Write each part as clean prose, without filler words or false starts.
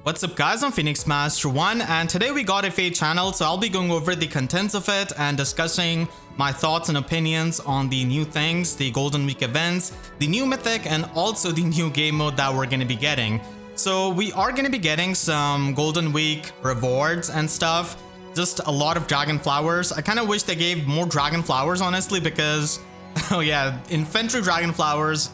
What's up guys, I'm Phoenix Master 1 and today we got a FEH channel, so I'll be going over the contents of it and discussing my thoughts and opinions on the new things, the Golden Week events, the new Mythic, and also the new game mode that we're going to be getting. So we are going to be getting some Golden Week rewards and stuff, just a lot of dragon flowers. I kind of wish they gave more dragon flowers honestly, because oh yeah, infantry dragon flowers,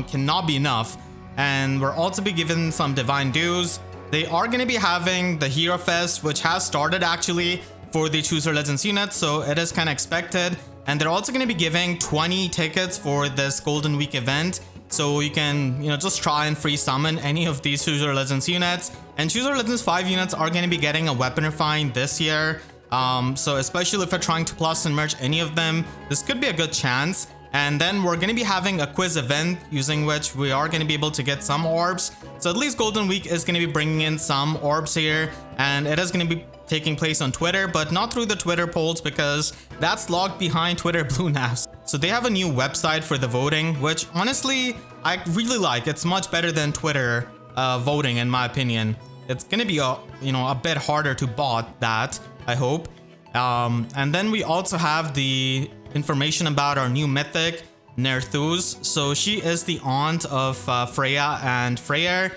cannot be enough. And we're also be given some divine dues. They are going to be having the Hero Fest, which has started actually for the Choose Your Legends unit, so it is kind of expected. And they're also going to be giving 20 tickets for this Golden Week event, so you can just try and free summon any of these Choose Your Legends units. And Choose Your Legends 5 units are going to be getting a weapon refine this year, so especially if you're trying to plus and merge any of them, this could be a good chance. And then we're going to be having a quiz event using which we are going to be able to get some orbs. So at least Golden Week is going to be bringing in some orbs here, and it is going to be taking place on Twitter, but not through the Twitter polls because that's locked behind Twitter Blue now. So they have a new website for the voting, which honestly I really like. It's much better than Twitter voting in my opinion. It's going to be a bit harder to bot that, I hope. And then we also have the information about our new Mythic, Nerthuz. So she is the aunt of Freya and Freyr.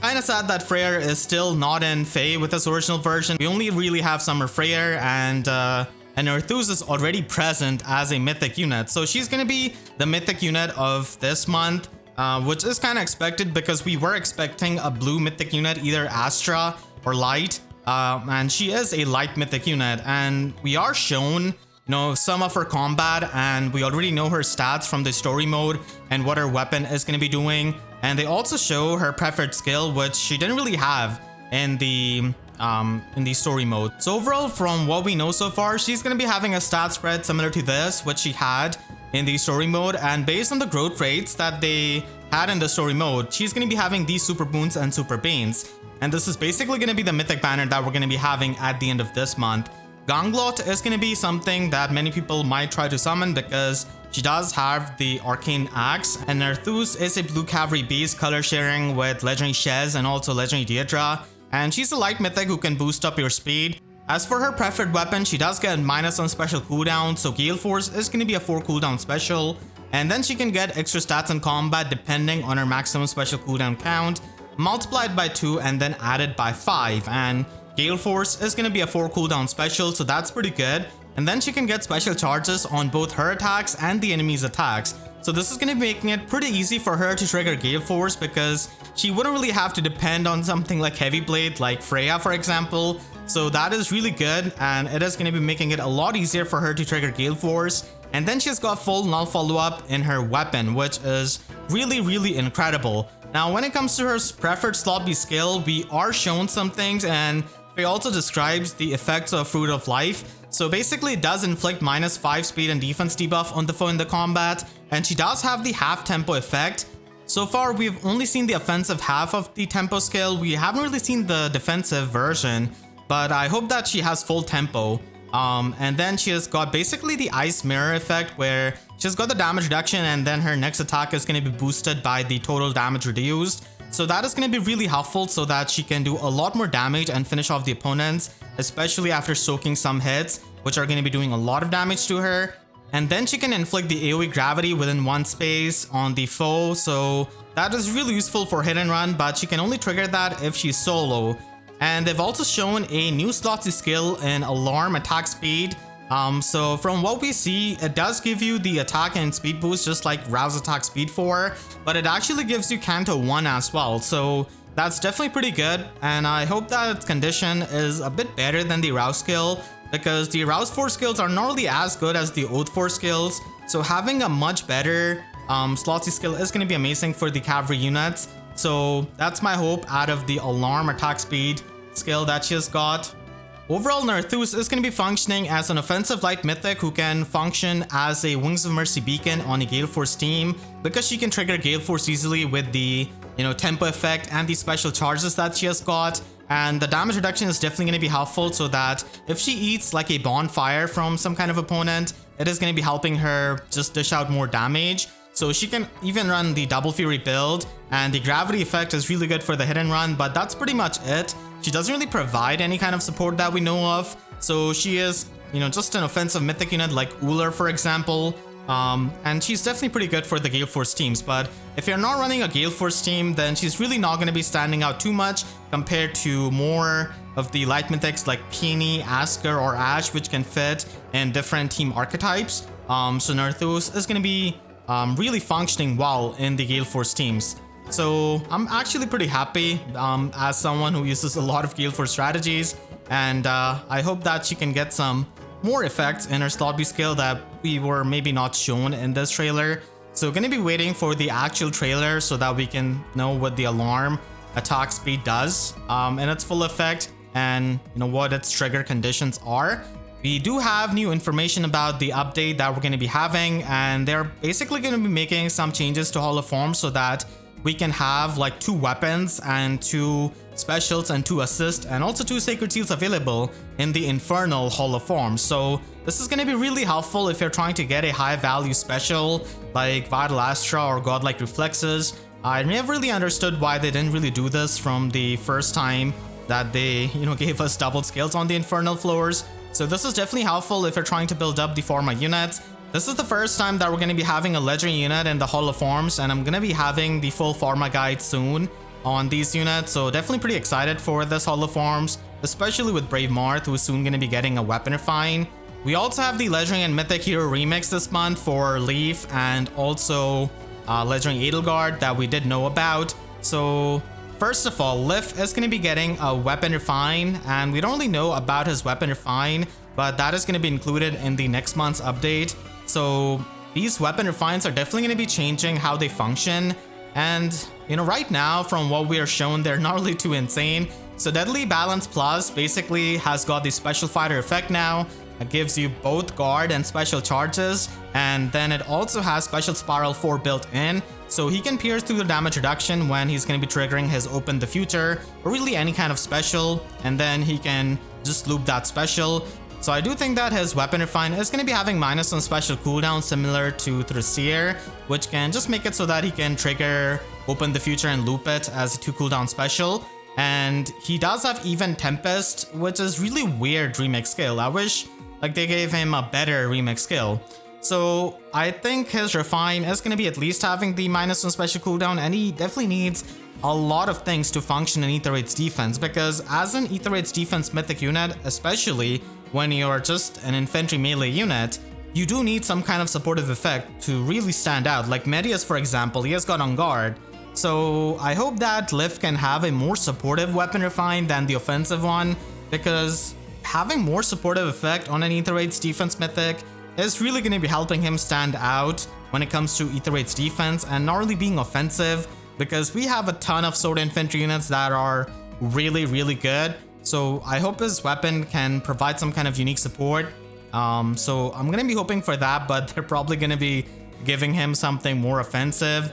Kinda sad that Freyr is still not in Fae with this original version. We only really have Summer Freyr, and Nerthuz is already present as a Mythic unit. So she's gonna be the Mythic unit of this month, which is kind of expected because we were expecting a blue Mythic unit, either Astra or Light. And she is a light Mythic unit, and we are shown some of her combat, and we already know her stats from the story mode and what her weapon is going to be doing. And they also show her preferred skill, which she didn't really have in the story mode. So overall, from what we know so far, she's going to be having a stat spread similar to this, which she had in the story mode. And based on the growth rates that they had in the story mode, she's going to be having these super boons and super banes. And this is basically going to be the Mythic banner that we're going to be having at the end of this month. Ganglot is going to be something that many people might try to summon because she does have the Arcane Axe. And Nerthuz is a blue cavalry beast color sharing with Legendary Shez and also Legendary Deidre. And she's a light Mythic who can boost up your speed. As for her preferred weapon, she does get minus on special cooldown, so Gale Force is going to be a 4 cooldown special. And then she can get extra stats in combat depending on her maximum special cooldown count, multiplied by 2 and then added by 5. And Gale Force is going to be a 4 cooldown special, so that's pretty good. And then she can get special charges on both her attacks and the enemy's attacks. So this is going to be making it pretty easy for her to trigger Gale Force because she wouldn't really have to depend on something like Heavy Blade, like Freya for example. So that is really good, and it is going to be making it a lot easier for her to trigger Gale Force. And then she's got full null follow-up in her weapon, which is really incredible. Now when it comes to her preferred slot B skill, we are shown some things, and it also describes the effects of Fruit of Life. So basically it does inflict minus 5 speed and defense debuff on the foe in the combat, and she does have the half tempo effect. So far we've only seen the offensive half of the tempo skill. We haven't really seen the defensive version, but I hope that she has full tempo. And then she has got basically the Ice Mirror effect, where she's got the damage reduction and then her next attack is going to be boosted by the total damage reduced. So that is going to be really helpful so that she can do a lot more damage and finish off the opponents, especially after soaking some hits, which are going to be doing a lot of damage to her. And then she can inflict the AoE gravity within one space on the foe, so that is really useful for hit and run, but she can only trigger that if she's solo. And they've also shown a new slotsy skill in Alarm Attack Speed. So from what we see, it does give you the attack and speed boost just like Rouse Attack Speed 4, but it actually gives you Canto 1 as well. So that's definitely pretty good, and I hope that its condition is a bit better than the Rouse skill, because the Rouse 4 skills are not really as good as the Oath 4 skills. So having a much better slotsy skill is going to be amazing for the cavalry units. So that's my hope out of the Alarm Attack Speed skill that she has got. Overall, Nerthuz is going to be functioning as an offensive light Mythic who can function as a Wings of Mercy beacon on a Gale Force team, because she can trigger Gale Force easily with the tempo effect and the special charges that she has got. And the damage reduction is definitely going to be helpful, so that if she eats like a bonfire from some kind of opponent, it is going to be helping her just dish out more damage. So she can even run the Double Fury build, and the gravity effect is really good for the hit and run, but that's pretty much it. She doesn't really provide any kind of support that we know of. So she is, you know, just an offensive mythic unit like Uller, for example. And she's definitely pretty good for the Gale Force teams, but if you're not running a Gale Force team, then she's really not going to be standing out too much compared to more of the light mythics like Peony, Asker, or Ash, which can fit in different team archetypes. So Nerthuz is going to be really functioning well in the Gale Force teams. So I'm actually pretty happy as someone who uses a lot of Gale Force strategies, and I hope that she can get some more effects in her slot B skill that we were maybe not shown in this trailer. So gonna be waiting for the actual trailer so that we can know what the alarm attack speed does in its full effect, and you know what its trigger conditions are. We do have new information about the update that we're going to be having, and they're basically going to be making some changes to Hall of Form so that we can have like 2 weapons and 2 specials and 2 assists and also 2 sacred seals available in the Infernal Hall of Form. So this is going to be really helpful if you're trying to get a high value special like Vital Astra or Godlike Reflexes. I never really understood why they didn't really do this from the first time that they, you know, gave us double scales on the Infernal floors. So this is definitely helpful if you're trying to build up the Pharma units. This is the first time that we're going to be having a Legendary unit in the Hall of Forms, and I'm going to be having the full Pharma guide soon on these units. So definitely pretty excited for this Hall of Forms, especially with Brave Marth, who is soon going to be getting a Weapon Refine. We also have the Legendary and Mythic Hero Remix this month for Lif and also Legendary Edelgard that we did know about. So first of all, Lif is going to be getting a Weapon Refine, and we don't really know about his Weapon Refine, but that is going to be included in the next month's update. So these Weapon Refines are definitely going to be changing how they function, and you know, right now from what we are shown, they're not really too insane. So Deadly Balance Plus basically has got the Special Fighter effect now. It gives you both guard and special charges, and then it also has Special Spiral 4 built in, so he can pierce through the damage reduction when he's going to be triggering his Open the Future or really any kind of special, and then he can just loop that special. So I do think that his Weapon Refine is going to be having -1 special cooldown similar to through Seer, which can just make it so that he can trigger Open the Future and loop it as a 2 cooldown special. And he does have even Tempest, which is really weird remix skill. I wish like they gave him a better remix skill. So I think his Refine is going to be at least having the -1 special cooldown, and he definitely needs a lot of things to function in Aether Raid's defense, because as an Aether Raid's defense mythic unit, especially when you're just an infantry melee unit, you do need some kind of supportive effect to really stand out. Like Medius, for example, he has got on guard. So I hope that Lif can have a more supportive Weapon Refine than the offensive one, because having more supportive effect on an Aether Raid's defense mythic is really going to be helping him stand out when it comes to Aether Raid's defense and not really being offensive, because we have a ton of sword infantry units that are really, really good. So I hope his weapon can provide some kind of unique support. So I'm going to be hoping for that, but they're probably going to be giving him something more offensive.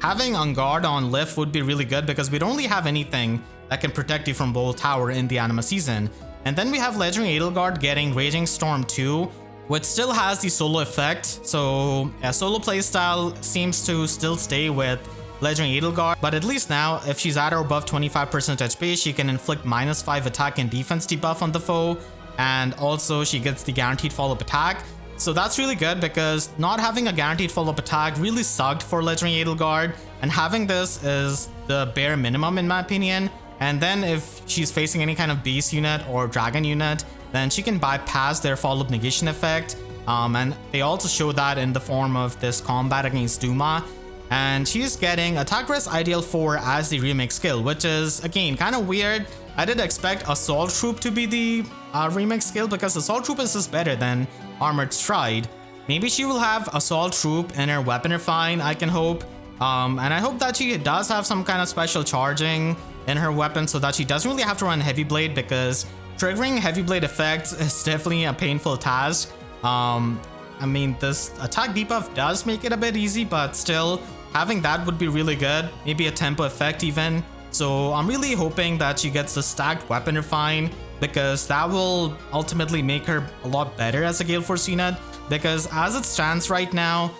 Having On Guard on Lif would be really good, because we don't really have anything that can protect you from Bolt Tower in the Anima season. And then we have Legendary Edelgard getting Raging Storm 2, which still has the solo effect. So a solo playstyle seems to still stay with Legendary Edelgard, but at least now if she's at or above 25% HP, she can inflict -5 attack and defense debuff on the foe, and also she gets the guaranteed follow-up attack. So that's really good, because not having a guaranteed follow-up attack really sucked for Legendary Edelgard, and having this is the bare minimum in my opinion. And then if she's facing any kind of beast unit or dragon unit, then she can bypass their follow-up negation effect, and they also show that in the form of this combat against Duma. And she's getting Attack Rest Ideal 4 as the remix skill, which is again kind of weird. I did expect Assault Troop to be the remix skill, because Assault Troop is just better than Armored Stride. Maybe she will have Assault Troop in her Weapon Refine, I can hope. And I hope that she does have some kind of special charging in her weapon so that she doesn't really have to run Heavy Blade, because triggering Heavy Blade effects is definitely a painful task. I mean, this attack debuff does make it a bit easy, but still, having that would be really good. Maybe a tempo effect even. So I'm really hoping that she gets the stacked Weapon Refine, because that will ultimately make her a lot better as a Gale Force unit. Because as it stands right now,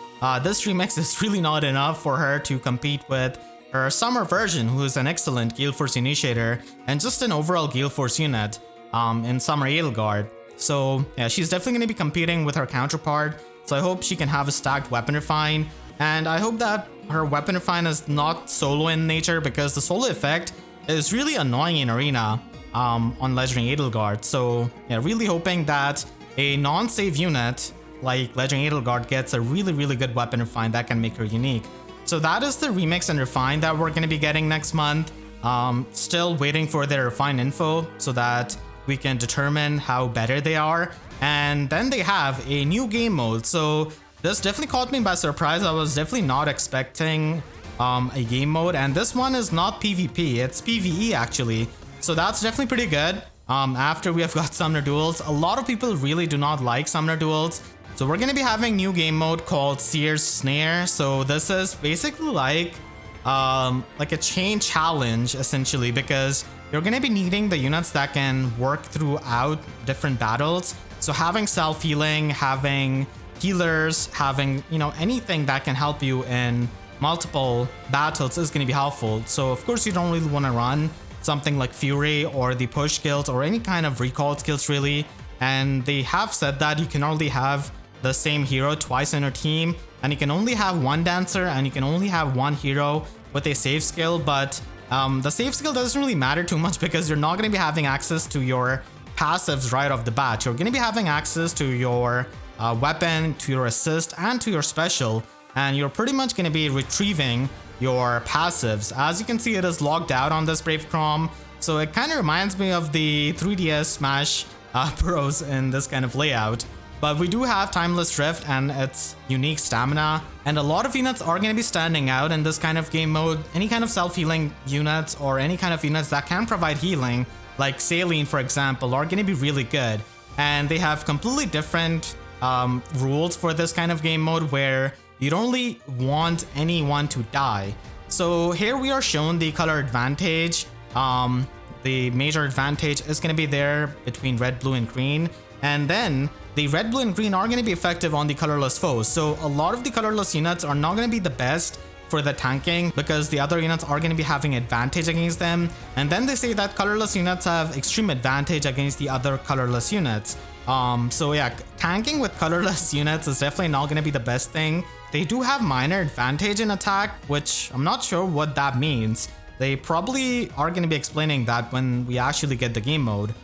this remix is really not enough for her to compete with her summer version, who is an excellent Gale Force initiator and just an overall Gale Force unit in Summer Edelgard. So yeah, she's definitely going to be competing with her counterpart. So I hope she can have a stacked weapon refine, and I hope that her weapon refine is not solo in nature, because the solo effect is really annoying in arena on Legendary Edelgard. So yeah, really hoping that a non-save unit like Legendary Edelgard gets a really good weapon refine that can make her unique. So that is the remix and refine that we're going to be getting next month. Still waiting for their refine info so that we can determine how better they are. And then they have a new game mode. So this definitely caught me by surprise. I was definitely not expecting a game mode, and this one is not PvP, it's PvE actually. So that's definitely pretty good. After we have got Summoner Duels, a lot of people really do not like Summoner Duels. So we're going to be having new game mode called Seer's Snare. So this is basically like a chain challenge essentially, because you're going to be needing the units that can work throughout different battles. So having self-healing, having healers, having, you know, anything that can help you in multiple battles is going to be helpful. So of course you don't really want to run something like Fury or the push skills or any kind of recall skills really. And they have said that you can only have the same hero twice in your team, and you can only have one dancer, and you can only have one hero with a save skill. But the save skill doesn't really matter too much, because you're not going to be having access to your passives right off the bat. You're going to be having access to your weapon, to your assist, and to your special, and you're pretty much going to be retrieving your passives. As you can see, it is logged out on this Brave Crom, so it kind of reminds me of the 3DS Smash Bros in this kind of layout. But we do have Timeless Rift and its unique stamina, and a lot of units are going to be standing out in this kind of game mode. Any kind of self-healing units or any kind of units that can provide healing, like Saline for example, are going to be really good. And they have completely different rules for this kind of game mode, where you don't really want anyone to die. So here we are shown the color advantage. The major advantage is going to be there between red, blue, and green. And then the red, blue, and green are going to be effective on the colorless foes. So a lot of the colorless units are not going to be the best for the tanking, because the other units are going to be having advantage against them. And then they say that colorless units have extreme advantage against the other colorless units. So yeah, tanking with colorless units is definitely not going to be the best thing. They do have minor advantage in attack, which I'm not sure what that means. They probably are going to be explaining that when we actually get the game mode.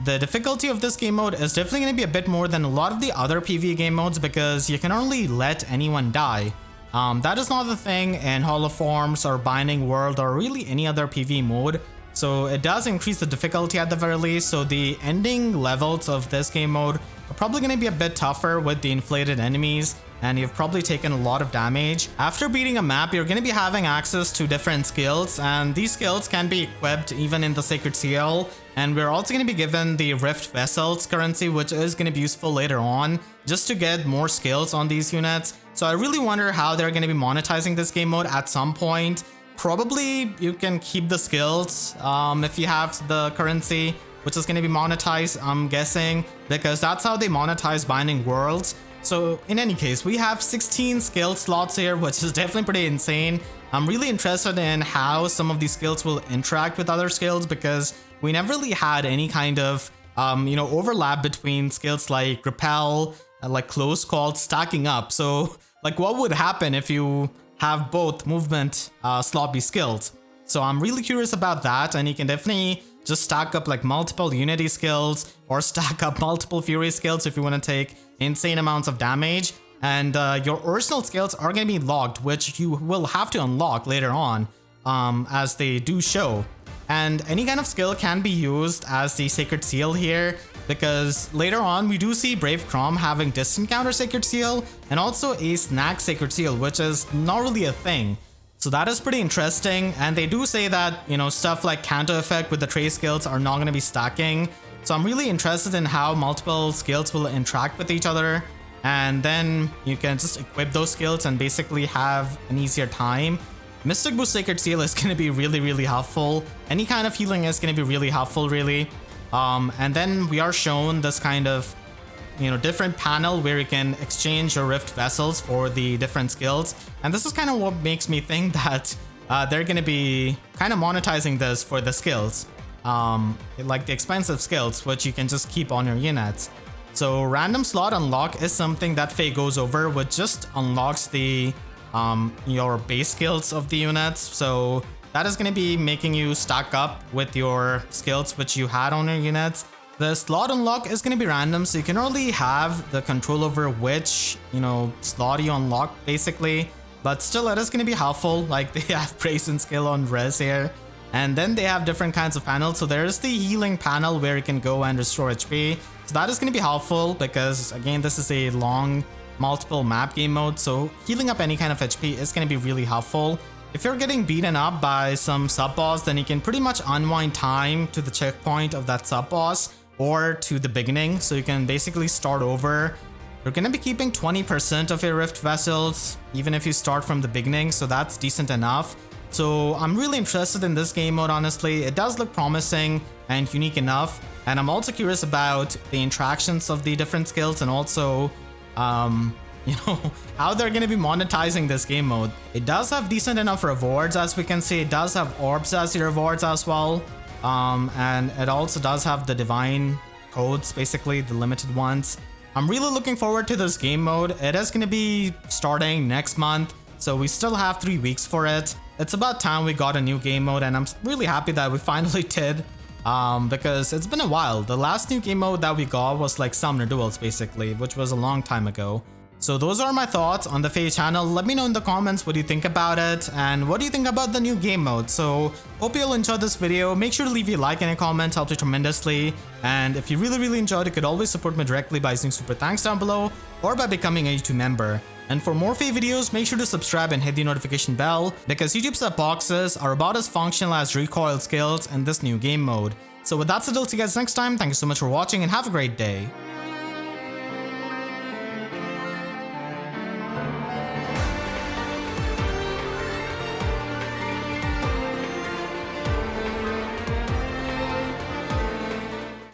The difficulty of this game mode is definitely going to be a bit more than a lot of the other PvE game modes, because you can only let anyone die. That is not the thing in Hall of Forms or Binding World or really any other PvE mode. So it does increase the difficulty at the very least. So the ending levels of this game mode are probably going to be a bit tougher with the inflated enemies, and you've probably taken a lot of damage. After beating a map, you're going to be having access to different skills, and these skills can be equipped even in the Sacred Seal. And we're also going to be given the Rift Vessels currency, which is going to be useful later on just to get more skills on these units. So I really wonder how they're going to be monetizing this game mode at some point. Probably you can keep the skills if you have the currency, which is going to be monetized, I'm guessing, because that's how they monetize Binding Worlds. So in any case, we have 16 skill slots here, which is definitely pretty insane. I'm really interested in how some of these skills will interact with other skills, because we never really had any kind of overlap between skills like Repel, like Close Call, stacking up. So like, what would happen if you have both movement slot be skills? So I'm really curious about that, and you can definitely just stack up like multiple Unity skills or stack up multiple Fury skills if you want to take insane amounts of damage. And your original skills are going to be locked, which you will have to unlock later on, as they do show. And any kind of skill can be used as the Sacred Seal here, because later on we do see Brave Crom having Distant Counter Sacred Seal and also a Snack Sacred Seal, which is not really a thing. So that is pretty interesting. And they do say that, stuff like Counter Effect with the Trace skills are not going to be stacking. So I'm really interested in how multiple skills will interact with each other. And then you can just equip those skills and basically have an easier time. Mystic Boost Sacred Seal is going to be really helpful. Any kind of healing is going to be really helpful, really. And then we are shown this kind of different panel where you can exchange your rift vessels for the different skills. And this is kind of what makes me think that they're going to be kind of monetizing this for the skills, like the expensive skills, which you can just keep on your units. So random slot unlock is something that FEH goes over, which just unlocks the your base skills of the units. So that is going to be making you stack up with your skills which you had on your units. The slot unlock is going to be random, so you can only have the control over which, slot you unlock basically. But still, it is going to be helpful. Like, they have praise and skill on res here. And then they have different kinds of panels. So there's the healing panel where you can go and restore HP. So that is going to be helpful because, again, this is a long multiple map game mode. So healing up any kind of HP is going to be really helpful. If you're getting beaten up by some sub-boss, then you can pretty much unwind time to the checkpoint of that sub-boss or to the beginning. So you can basically start over. You're going to be keeping 20% of your rift vessels, even if you start from the beginning. So that's decent enough. So I'm really interested in this game mode, honestly. It does look promising and unique enough. And I'm also curious about the interactions of the different skills and also, how they're going to be monetizing this game mode. It does have decent enough rewards, as we can see. It does have orbs as the rewards as well. And it also does have the divine codes, basically the limited ones. I'm really looking forward to this game mode. It is going to be starting next month, so we still have 3 weeks for it. It's about time we got a new game mode, and I'm really happy that we finally did, because it's been a while. The last new game mode that we got was like Summoner Duels, basically, which was a long time ago. So those are my thoughts on the FEH channel. Let me know in the comments what you think about it and what do you think about the new game mode. So hope you'll enjoy this video. Make sure to leave a like and a comment, helps me tremendously. And if you really enjoyed, you could always support me directly by using super thanks down below or by becoming a YouTube member. And for more FEH videos, make sure to subscribe and hit the notification bell because YouTube sub boxes are about as functional as recoil skills in this new game mode. So with that said, I'll see you guys next time. Thank you so much for watching and have a great day.